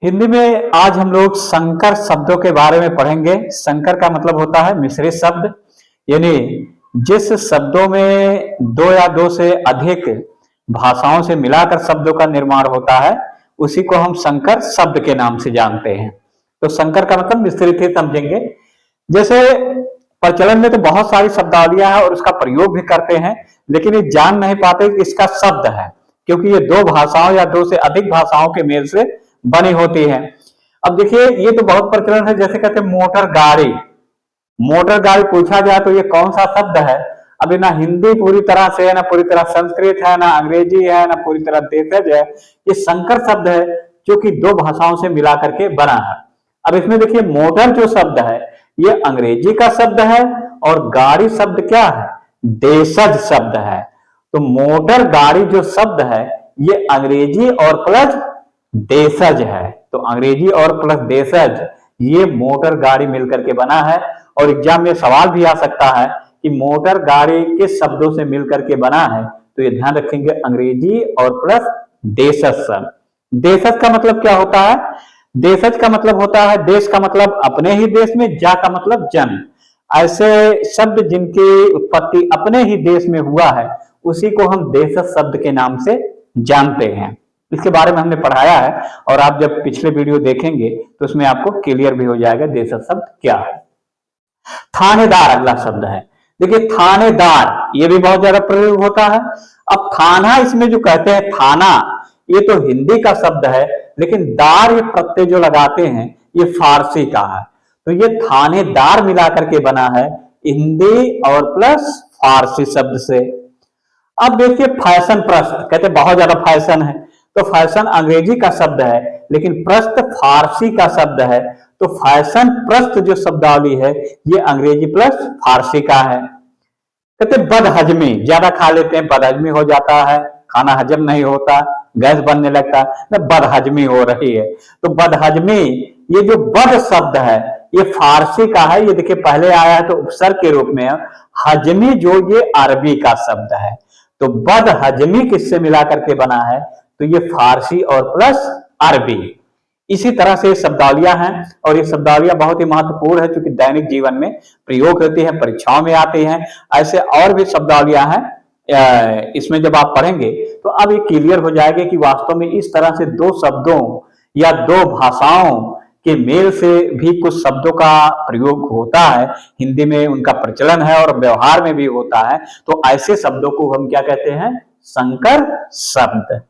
हिंदी में आज हम लोग संकर शब्दों के बारे में पढ़ेंगे। संकर का मतलब होता है मिश्रित शब्द, यानी जिस शब्दों में दो या दो से अधिक भाषाओं से मिलाकर शब्दों का निर्माण होता है उसी को हम संकर शब्द के नाम से जानते हैं। तो संकर का मतलब मिश्रित ही समझेंगे। जैसे प्रचलन में तो बहुत सारी शब्दावलियां हैं और उसका प्रयोग भी करते हैं, लेकिन ये जान नहीं पाते कि इसका शब्द है, क्योंकि ये दो भाषाओं या दो से अधिक भाषाओं के मेल से बनी होती है। अब देखिए, ये तो बहुत प्रचलन है। जैसे कहते हैं मोटर गाड़ी, मोटर गाड़ी पूछा जाए तो ये कौन सा शब्द है? अभी ना हिंदी पूरी तरह से है, ना पूरी तरह संस्कृत है, ना अंग्रेजी है, ना पूरी तरह देशज है। ये संकर शब्द है जो कि दो भाषाओं से मिला करके बना है। अब इसमें देखिए, मोटर जो शब्द है ये अंग्रेजी का शब्द है और गाड़ी शब्द क्या है? देशज शब्द है। तो मोटर गाड़ी जो शब्द है ये अंग्रेजी और प्लस देशज है। तो अंग्रेजी और प्लस देशज, ये मोटर गाड़ी मिलकर के बना है। और एग्जाम में सवाल भी आ सकता है कि मोटर गाड़ी किस शब्दों से मिलकर के बना है, तो ये ध्यान रखेंगे अंग्रेजी और प्लस देशज शब्द। देशज का मतलब क्या होता है? देशज का मतलब होता है देश का मतलब अपने ही देश में, जा का मतलब जन। ऐसे शब्द जिनकी उत्पत्ति अपने ही देश में हुआ है उसी को हम देशज शब्द के नाम से जानते हैं। इसके बारे में हमने पढ़ाया है और आप जब पिछले वीडियो देखेंगे तो उसमें आपको क्लियर भी हो जाएगा देशज शब्द क्या है। थानेदार अगला शब्द है। देखिए, थानेदार ये भी बहुत ज्यादा प्रयोग होता है। अब थाना, इसमें जो कहते हैं थाना, ये तो हिंदी का शब्द है, लेकिन दार ये प्रत्यय जो लगाते हैं ये फारसी का है। तो ये थानेदार मिलाकर के बना है हिंदी और प्लस फारसी शब्द से। अब देखिए, फैशन प्रस्त, कहते बहुत ज्यादा फैशन है, तो फैशन अंग्रेजी का शब्द है, लेकिन प्रस्त फारसी का शब्द है। तो फैशन प्रस्त जो शब्दावली है ये अंग्रेजी प्लस फारसी का है। कहते बदहजमी, ज्यादा खा लेते हैं बदहजमी हो जाता है, खाना हजम नहीं होता, गैस बनने लगता है, बदहजमी हो रही है। तो बदहजमी, ये जो बद शब्द है ये फारसी का है। ये देखिए पहले आया है तो उपसर्ग के रूप में, हजमी जो ये अरबी का शब्द है। तो बदहजमी किससे मिला करके बना है? तो ये फारसी और प्लस अरबी। इसी तरह से शब्दावलियां हैं और ये शब्दावलियां बहुत ही महत्वपूर्ण है क्योंकि दैनिक जीवन में प्रयोग होती है, परीक्षाओं में आती हैं। ऐसे और भी शब्दावलियां हैं, इसमें जब आप पढ़ेंगे तो अब ये क्लियर हो जाएगा कि वास्तव में इस तरह से दो शब्दों या दो भाषाओं के मेल से भी कुछ शब्दों का प्रयोग होता है। हिंदी में उनका प्रचलन है और व्यवहार में भी होता है। तो ऐसे शब्दों को हम क्या कहते हैं? संकर शब्द।